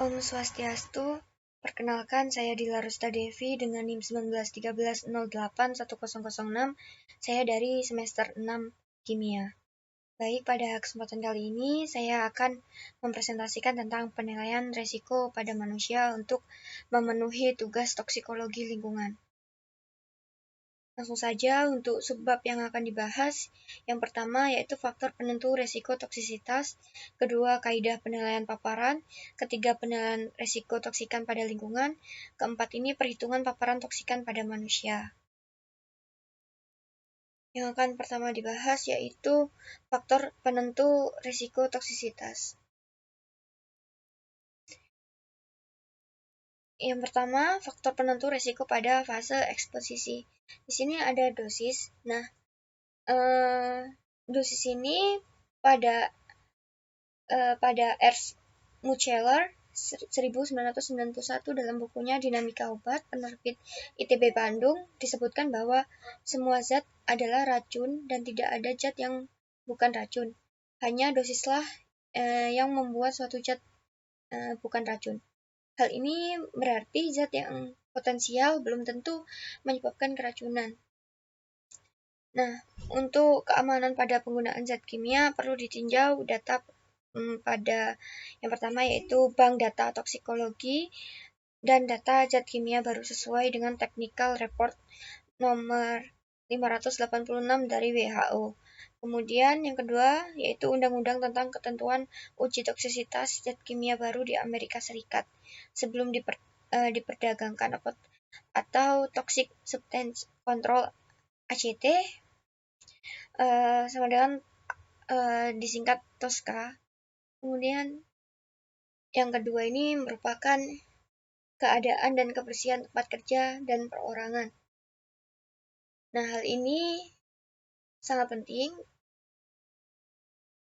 Om Swastiastu, perkenalkan saya Dila Rusda Devi dengan NIM 1913081006. Saya dari semester 6 Kimia. Baik, pada kesempatan kali ini saya akan mempresentasikan tentang penilaian resiko pada manusia untuk memenuhi tugas toksikologi lingkungan. Langsung saja untuk subbab yang akan dibahas. Yang pertama yaitu faktor penentu resiko toksisitas, kedua kaidah penilaian paparan, ketiga penilaian resiko toksikan pada lingkungan, keempat ini perhitungan paparan toksikan pada manusia. Yang akan pertama dibahas yaitu faktor penentu resiko toksisitas. Yang pertama, faktor penentu resiko pada fase eksposisi. Di sini ada dosis. Nah, dosis ini pada Ernst Mucheller 1991 dalam bukunya Dinamika Obat penerbit ITB Bandung disebutkan bahwa semua zat adalah racun dan tidak ada zat yang bukan racun. Hanya dosislah yang membuat suatu zat bukan racun. Hal ini berarti zat yang potensial belum tentu menyebabkan keracunan. Nah, untuk keamanan pada penggunaan zat kimia perlu ditinjau data pada yang pertama yaitu bank data toksikologi dan data zat kimia baru sesuai dengan Technical Report nomor 586 dari WHO. Kemudian yang kedua yaitu Undang-Undang tentang Ketentuan Uji Toksisitas Zat Kimia Baru di Amerika Serikat sebelum diperdagangkan atau Toxic Substance Control ACT sama dengan disingkat TOSCA. Kemudian yang kedua ini merupakan keadaan dan kebersihan tempat kerja dan perorangan. Nah, hal ini sangat penting.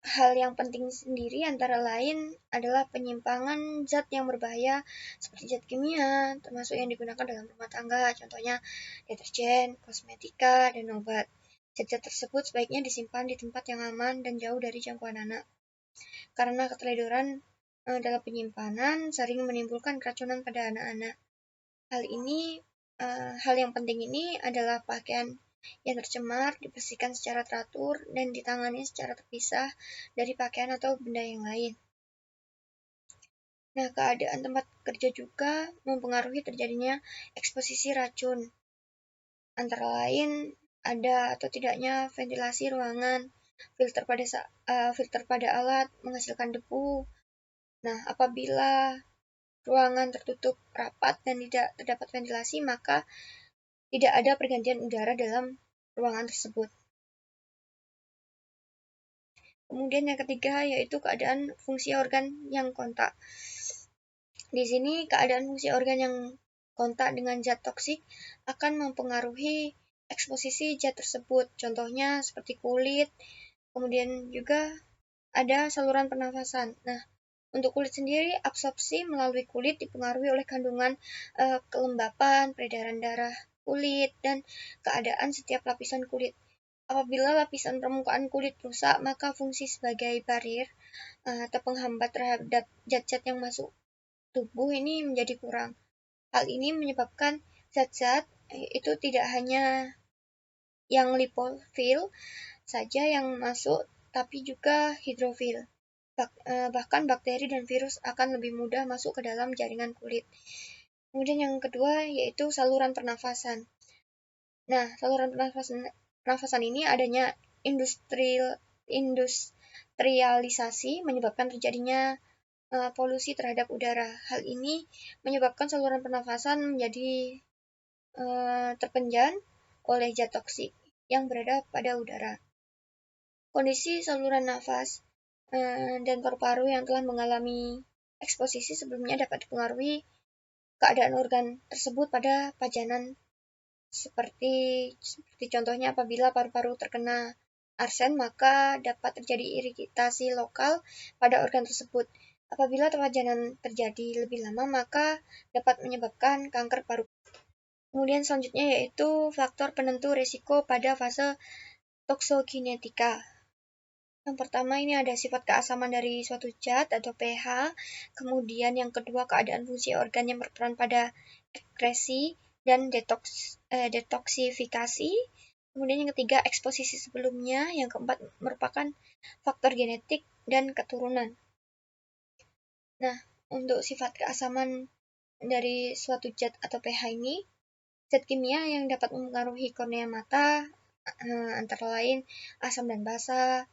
Hal yang penting sendiri antara lain adalah penyimpangan zat yang berbahaya seperti zat kimia, termasuk yang digunakan dalam rumah tangga, contohnya deterjen, kosmetika, dan obat. Zat-zat tersebut sebaiknya disimpan di tempat yang aman dan jauh dari jangkauan anak. Karena keteledoran dalam penyimpanan sering menimbulkan keracunan pada anak-anak. Hal yang penting ini adalah pakaian yang tercemar dibersihkan secara teratur dan ditangani secara terpisah dari pakaian atau benda yang lain. Nah, keadaan tempat kerja juga mempengaruhi terjadinya eksposisi racun. Antara lain ada atau tidaknya ventilasi ruangan, filter pada alat menghasilkan debu. Nah, apabila ruangan tertutup rapat dan tidak terdapat ventilasi, maka tidak ada pergantian udara dalam ruangan tersebut. Kemudian yang ketiga yaitu keadaan fungsi organ yang kontak. Di sini keadaan fungsi organ yang kontak dengan zat toksik akan mempengaruhi eksposisi zat tersebut. Contohnya seperti kulit, kemudian juga ada saluran pernafasan. Nah, untuk kulit sendiri, absorpsi melalui kulit dipengaruhi oleh kandungan kelembapan, peredaran darah kulit, dan keadaan setiap lapisan kulit. Apabila lapisan permukaan kulit rusak, maka fungsi sebagai barier atau penghambat terhadap zat-zat yang masuk tubuh ini menjadi kurang. Hal ini menyebabkan zat-zat itu tidak hanya yang lipofil saja yang masuk, tapi juga hidrofil. Bahkan bakteri dan virus akan lebih mudah masuk ke dalam jaringan kulit. Kemudian yang kedua yaitu saluran pernafasan. Nah, saluran pernafasan ini adanya industrialisasi menyebabkan terjadinya polusi terhadap udara. Hal ini menyebabkan saluran pernafasan menjadi terpenjan oleh zat toksik yang berada pada udara. Kondisi saluran nafas dan paru-paru yang telah mengalami eksposisi sebelumnya dapat dipengaruhi keadaan organ tersebut pada pajanan seperti contohnya apabila paru-paru terkena arsen maka dapat terjadi iritasi lokal pada organ tersebut. Apabila pajanan terjadi lebih lama maka dapat menyebabkan kanker paru-paru. Kemudian selanjutnya yaitu faktor penentu risiko pada fase toksokinetika. Yang pertama ini ada sifat keasaman dari suatu zat atau pH, kemudian yang kedua keadaan fungsi organ yang berperan pada ekskresi dan detoksifikasi, kemudian yang ketiga eksposisi sebelumnya, yang keempat merupakan faktor genetik dan keturunan. Nah, untuk sifat keasaman dari suatu zat atau pH ini, zat kimia yang dapat mempengaruhi kornea mata antara lain asam dan basa,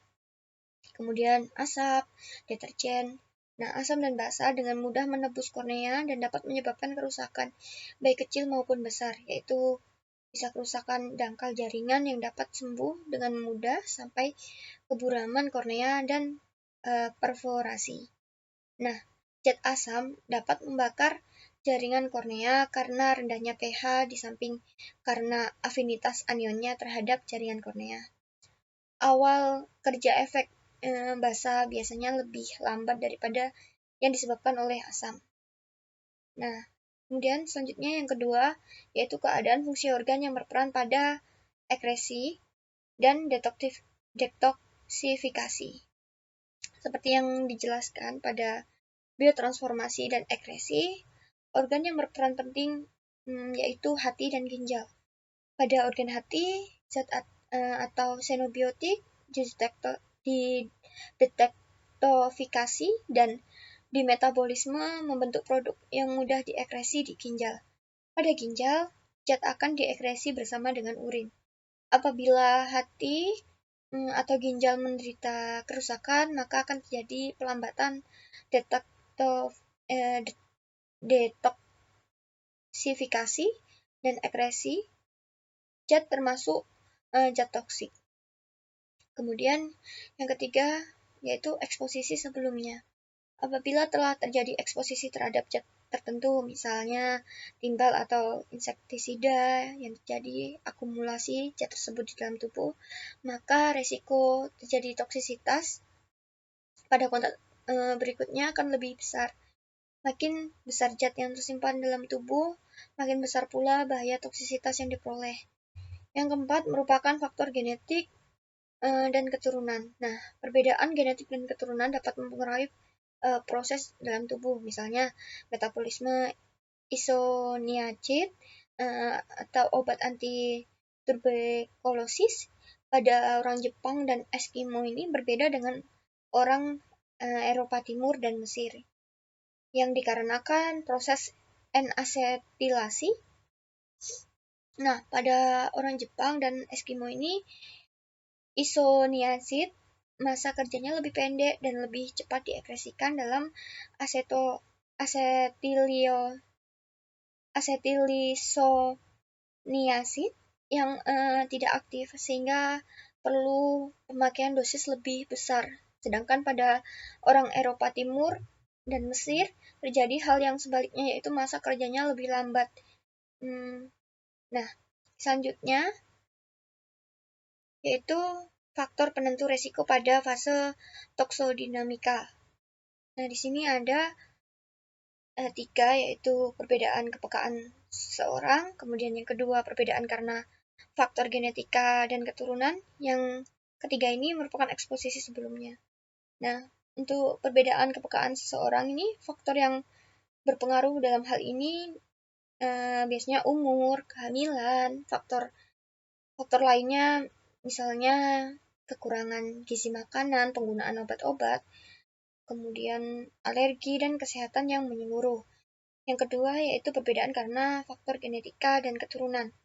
kemudian asap, deterjen. Nah, asam dan basa dengan mudah menembus kornea dan dapat menyebabkan kerusakan, baik kecil maupun besar, yaitu bisa kerusakan dangkal jaringan yang dapat sembuh dengan mudah sampai keburaman kornea dan perforasi. Nah, zat asam dapat membakar jaringan kornea karena rendahnya pH di samping karena afinitas anionnya terhadap jaringan kornea. Awal kerja efek basa biasanya lebih lambat daripada yang disebabkan oleh asam. Nah, kemudian selanjutnya yang kedua, yaitu keadaan fungsi organ yang berperan pada ekskresi dan detoksifikasi. Seperti yang dijelaskan pada biotransformasi dan ekskresi, organ yang berperan penting yaitu hati dan ginjal. Pada organ hati, zat atau xenobiotik didetoksifikasi dan di metabolisme membentuk produk yang mudah diekskresi di ginjal. Pada ginjal, zat akan diekskresi bersama dengan urin. Apabila hati atau ginjal menderita kerusakan, maka akan terjadi pelambatan detoksifikasi dan ekskresi zat termasuk zat toksik. Kemudian yang ketiga yaitu eksposisi sebelumnya. Apabila telah terjadi eksposisi terhadap zat tertentu, misalnya timbal atau insektisida yang terjadi akumulasi zat tersebut di dalam tubuh, maka resiko terjadi toksisitas pada kontak berikutnya akan lebih besar. Makin besar zat yang tersimpan dalam tubuh, makin besar pula bahaya toksisitas yang diperoleh. Yang keempat merupakan faktor genetik dan keturunan. Nah, perbedaan genetik dan keturunan dapat mempengaruhi proses dalam tubuh, misalnya metabolisme isoniazid atau obat anti tuberkulosis pada orang Jepang dan Eskimo ini berbeda dengan orang Eropa Timur dan Mesir, yang dikarenakan proses N-asetilasi. Nah, pada orang Jepang dan Eskimo ini isoniazid masa kerjanya lebih pendek dan lebih cepat diekskresikan dalam asetilisoniazid yang tidak aktif, sehingga perlu pemakaian dosis lebih besar. Sedangkan pada orang Eropa Timur dan Mesir terjadi hal yang sebaliknya, yaitu masa kerjanya lebih lambat. Nah, selanjutnya yaitu faktor penentu resiko pada fase toksodinamika. Nah, di sini ada 3, yaitu perbedaan kepekaan seseorang, kemudian yang kedua perbedaan karena faktor genetika dan keturunan, yang ketiga ini merupakan eksposisi sebelumnya. Nah, untuk perbedaan kepekaan seseorang ini, faktor yang berpengaruh dalam hal ini biasanya umur, kehamilan, faktor lainnya misalnya kekurangan gizi makanan, penggunaan obat-obat, kemudian alergi dan kesehatan yang menyeluruh. Yang kedua yaitu perbedaan karena faktor genetika dan keturunan.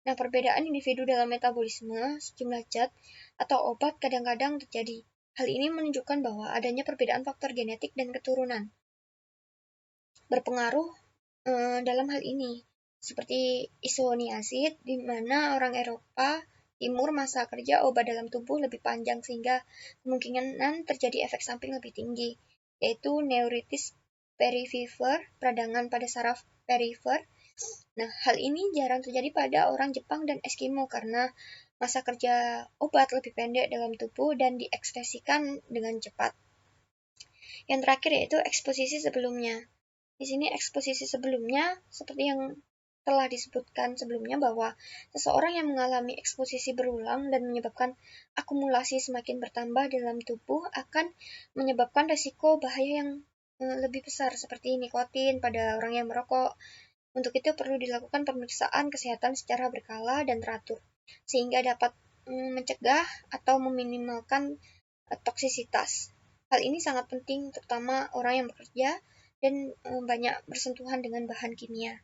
Nah, perbedaan individu dalam metabolisme sejumlah zat atau obat kadang-kadang terjadi. Hal ini menunjukkan bahwa adanya perbedaan faktor genetik dan keturunan berpengaruh dalam hal ini, seperti isoniazid, di mana orang Eropa Timur masa kerja obat dalam tubuh lebih panjang sehingga kemungkinan terjadi efek samping lebih tinggi, yaitu neuritis perifer, peradangan pada saraf perifer. Nah, hal ini jarang terjadi pada orang Jepang dan Eskimo karena masa kerja obat lebih pendek dalam tubuh dan diekspresikan dengan cepat. Yang terakhir yaitu eksposisi sebelumnya. Di sini eksposisi sebelumnya seperti yang telah disebutkan sebelumnya bahwa seseorang yang mengalami eksposisi berulang dan menyebabkan akumulasi semakin bertambah dalam tubuh akan menyebabkan risiko bahaya yang lebih besar seperti nikotin pada orang yang merokok. Untuk itu perlu dilakukan pemeriksaan kesehatan secara berkala dan teratur, sehingga dapat mencegah atau meminimalkan toksisitas. Hal ini sangat penting terutama orang yang bekerja dan banyak bersentuhan dengan bahan kimia.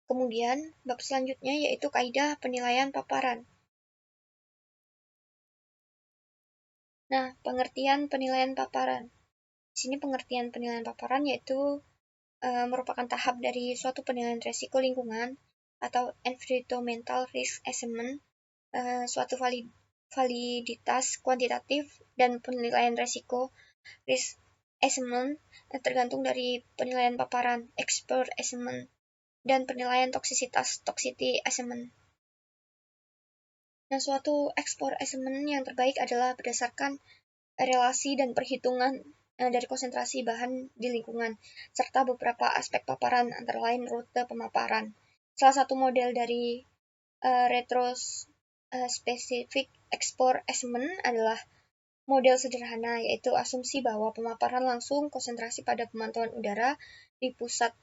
Kemudian, bab selanjutnya yaitu kaidah penilaian paparan. Nah, pengertian penilaian paparan. Di sini pengertian penilaian paparan yaitu merupakan tahap dari suatu penilaian risiko lingkungan atau environmental risk assessment, suatu validitas kuantitatif dan penilaian risiko risk assessment tergantung dari penilaian paparan exposure assessment dan penilaian toksisitas toxicity assessment. Nah, suatu exposure assessment yang terbaik adalah berdasarkan relasi dan perhitungan dari konsentrasi bahan di lingkungan, serta beberapa aspek paparan, antara lain rute pemaparan. Salah satu model dari retrospecific exposure assessment adalah model sederhana, yaitu asumsi bahwa pemaparan langsung konsentrasi pada pemantauan udara di pusat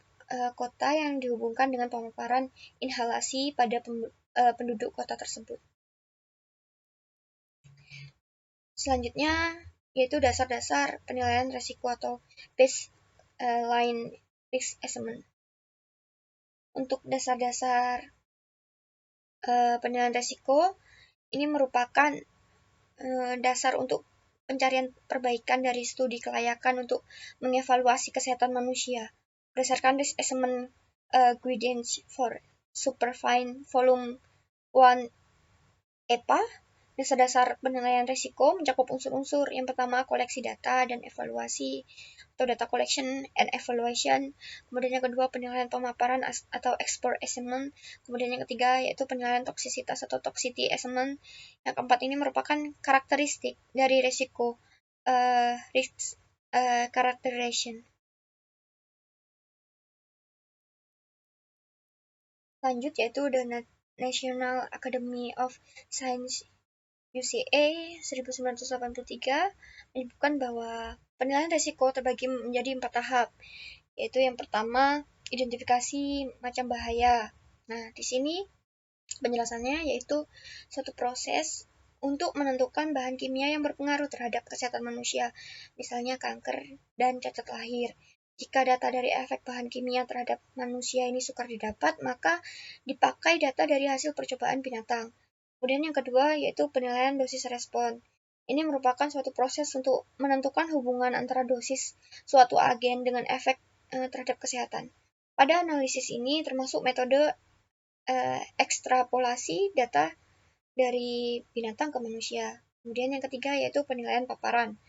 kota yang dihubungkan dengan pemaparan inhalasi pada penduduk kota tersebut. Selanjutnya, yaitu dasar-dasar penilaian risiko atau baseline risk assessment. Untuk dasar-dasar penilaian risiko, ini merupakan dasar untuk pencarian perbaikan dari studi kelayakan untuk mengevaluasi kesehatan manusia. Berdasarkan risk assessment guidance for superfine volume 1 EPA, dasar-dasar penilaian risiko mencakup unsur-unsur. Yang pertama, koleksi data dan evaluasi atau data collection and evaluation. Kemudian yang kedua, penilaian pemaparan atau exposure assessment. Kemudian yang ketiga, yaitu penilaian toksisitas atau toxicity assessment. Yang keempat ini merupakan karakteristik dari risiko risk characterization. Lanjut, yaitu the National Academy of Science UCA 1983 menyebutkan bahwa penilaian risiko terbagi menjadi 4 tahap, yaitu yang pertama, identifikasi macam bahaya. Nah, di sini penjelasannya yaitu suatu proses untuk menentukan bahan kimia yang berpengaruh terhadap kesehatan manusia, misalnya kanker dan cacat lahir. Jika data dari efek bahan kimia terhadap manusia ini sukar didapat, maka dipakai data dari hasil percobaan binatang. Kemudian yang kedua yaitu penilaian dosis respon. Ini merupakan suatu proses untuk menentukan hubungan antara dosis suatu agen dengan efek terhadap kesehatan. Pada analisis ini termasuk metode ekstrapolasi data dari binatang ke manusia. Kemudian yang ketiga yaitu penilaian paparan.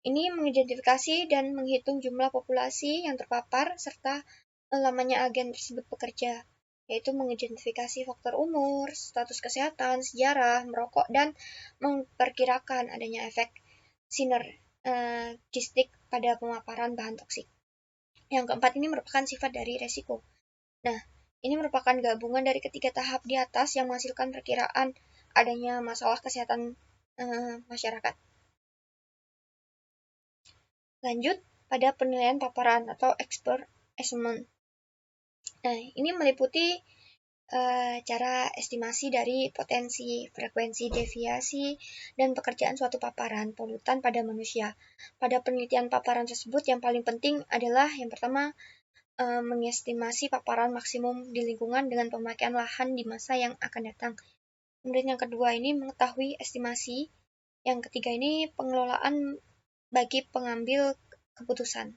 Ini mengidentifikasi dan menghitung jumlah populasi yang terpapar serta lamanya agen tersebut bekerja, yaitu mengidentifikasi faktor umur, status kesehatan, sejarah, merokok, dan memperkirakan adanya efek sinergistik pada pemaparan bahan toksik. Yang keempat ini merupakan sifat dari resiko. Nah, ini merupakan gabungan dari ketiga tahap di atas yang menghasilkan perkiraan adanya masalah kesehatan masyarakat. Lanjut pada penilaian paparan atau exposure assessment. Nah, ini meliputi cara estimasi dari potensi, frekuensi deviasi, dan pekerjaan suatu paparan polutan pada manusia. Pada penelitian paparan tersebut yang paling penting adalah yang pertama, mengestimasi paparan maksimum di lingkungan dengan pemakaian lahan di masa yang akan datang. Kemudian yang kedua ini mengetahui estimasi. Yang ketiga ini pengelolaan bagi pengambil keputusan.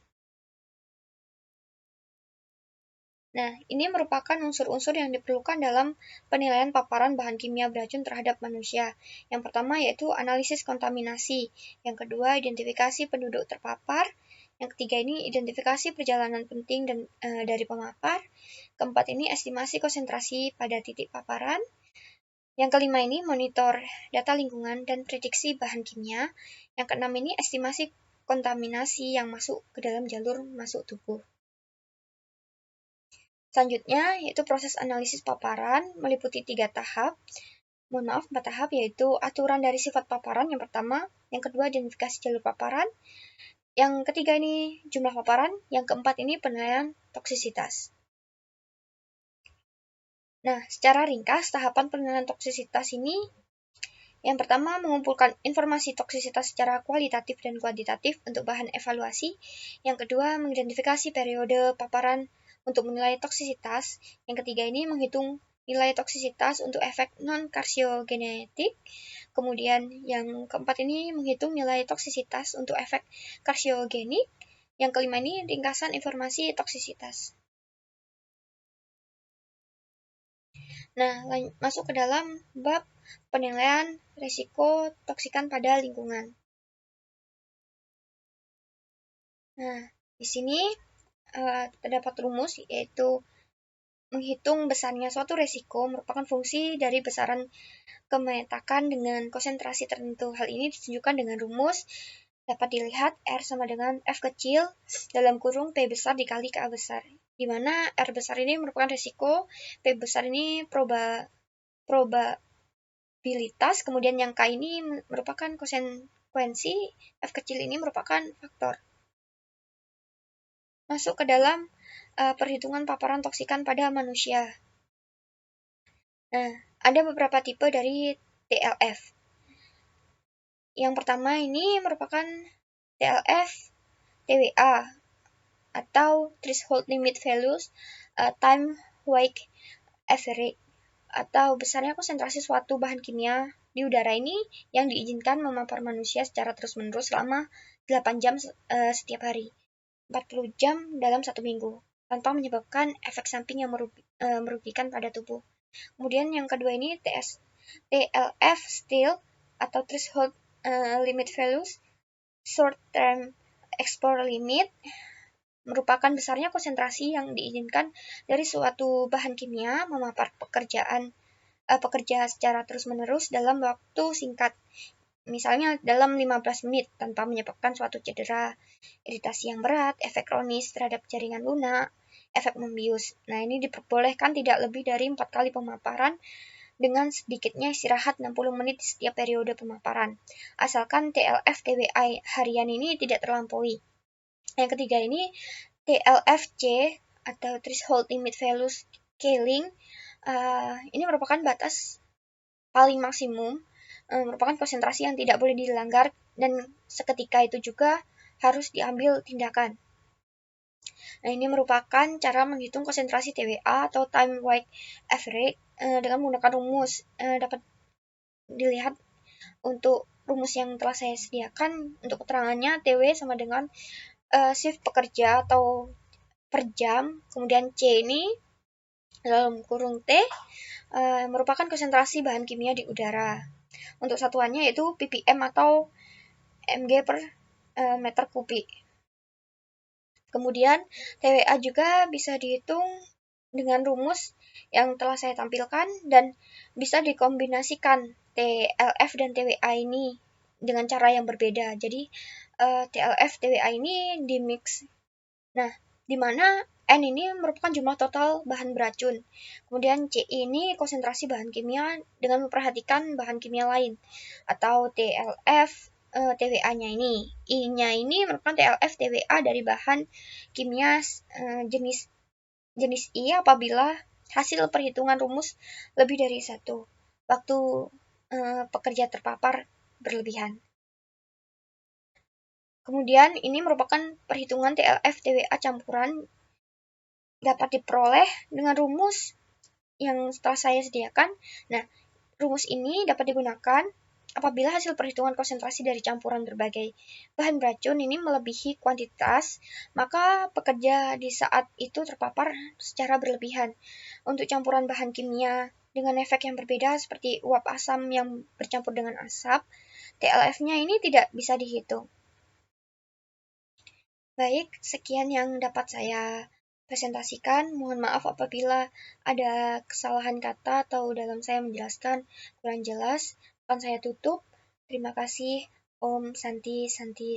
Nah, ini merupakan unsur-unsur yang diperlukan dalam penilaian paparan bahan kimia beracun terhadap manusia. Yang pertama yaitu analisis kontaminasi. Yang kedua, identifikasi penduduk terpapar. Yang ketiga ini identifikasi perjalanan penting dan dari pemapar. Keempat ini estimasi konsentrasi pada titik paparan. Yang kelima ini monitor data lingkungan dan prediksi bahan kimia. Yang keenam ini estimasi kontaminasi yang masuk ke dalam jalur masuk tubuh. Selanjutnya yaitu proses analisis paparan meliputi 4 tahap, yaitu aturan dari sifat paparan yang pertama, yang kedua identifikasi jalur paparan, yang ketiga ini jumlah paparan, yang keempat ini penilaian toksisitas. Nah, secara ringkas tahapan penilaian toksisitas ini yang pertama, mengumpulkan informasi toksisitas secara kualitatif dan kuantitatif untuk bahan evaluasi. Yang kedua, mengidentifikasi periode paparan untuk menilai toksisitas. Yang ketiga ini menghitung nilai toksisitas untuk efek non-karsiogenetik. Kemudian yang keempat ini menghitung nilai toksisitas untuk efek karsiogenik. Yang kelima ini ringkasan informasi toksisitas. Nah, masuk ke dalam bab penilaian risiko toksikan pada lingkungan. Nah, di sini terdapat rumus yaitu menghitung besarnya suatu risiko merupakan fungsi dari besaran kemetakan dengan konsentrasi tertentu. Hal ini ditunjukkan dengan rumus dapat dilihat R sama dengan F kecil dalam kurung P besar dikali K besar. Di mana R besar ini merupakan risiko, P besar ini probabilitas, kemudian yang K ini merupakan konsekuensi, F kecil ini merupakan faktor. Masuk ke dalam perhitungan paparan toksikan pada manusia. Nah, ada beberapa tipe dari TLF. Yang pertama ini merupakan TLF TWA atau Threshold Limit Values Time Wake Average, atau besarnya konsentrasi suatu bahan kimia di udara ini yang diizinkan memapar manusia secara terus-menerus selama 8 jam setiap hari, 40 jam dalam 1 minggu, tanpa menyebabkan efek samping yang merugikan pada tubuh. Kemudian yang kedua ini TLF Still atau Threshold Limit Values Short Term Exposure Limit, merupakan besarnya konsentrasi yang diizinkan dari suatu bahan kimia memapar pekerja secara terus-menerus dalam waktu singkat, misalnya dalam 15 menit tanpa menyebabkan suatu cedera, iritasi yang berat, efek kronis terhadap jaringan lunak, efek membius. Nah, ini diperbolehkan tidak lebih dari 4 kali pemaparan dengan sedikitnya istirahat 60 menit di setiap periode pemaparan, asalkan TLF TWI harian ini tidak terlampaui. Yang ketiga ini TLFC atau Threshold Limit Value Scaling. Ini merupakan batas paling maksimum, merupakan konsentrasi yang tidak boleh dilanggar dan seketika itu juga harus diambil tindakan. Nah, ini merupakan cara menghitung konsentrasi TWA atau Time Wake Average dengan menggunakan rumus. Dapat dilihat untuk rumus yang telah saya sediakan untuk keterangannya, TW sama dengan shift pekerja atau per jam, kemudian C ini dalam kurung T merupakan konsentrasi bahan kimia di udara. Untuk satuannya yaitu ppm atau mg per meter kubik. Kemudian TWA juga bisa dihitung dengan rumus yang telah saya tampilkan dan bisa dikombinasikan TLF dan TWA ini dengan cara yang berbeda. Jadi TLF TWA ini dimix. Nah, di mana N ini merupakan jumlah total bahan beracun. Kemudian C ini konsentrasi bahan kimia dengan memperhatikan bahan kimia lain, atau TLF TWA-nya ini. I-nya ini merupakan TLF TWA dari bahan kimia jenis I apabila hasil perhitungan rumus lebih dari 1 waktu pekerja terpapar berlebihan. Kemudian ini merupakan perhitungan TLF TWA campuran, dapat diperoleh dengan rumus yang setelah saya sediakan. Nah, rumus ini dapat digunakan apabila hasil perhitungan konsentrasi dari campuran berbagai bahan beracun ini melebihi kuantitas, maka pekerja di saat itu terpapar secara berlebihan. Untuk campuran bahan kimia dengan efek yang berbeda seperti uap asam yang bercampur dengan asap, TLF-nya ini tidak bisa dihitung. Baik, sekian yang dapat saya presentasikan. Mohon maaf apabila ada kesalahan kata atau dalam saya menjelaskan kurang jelas. Akan saya tutup. Terima kasih. Om Santi Santi.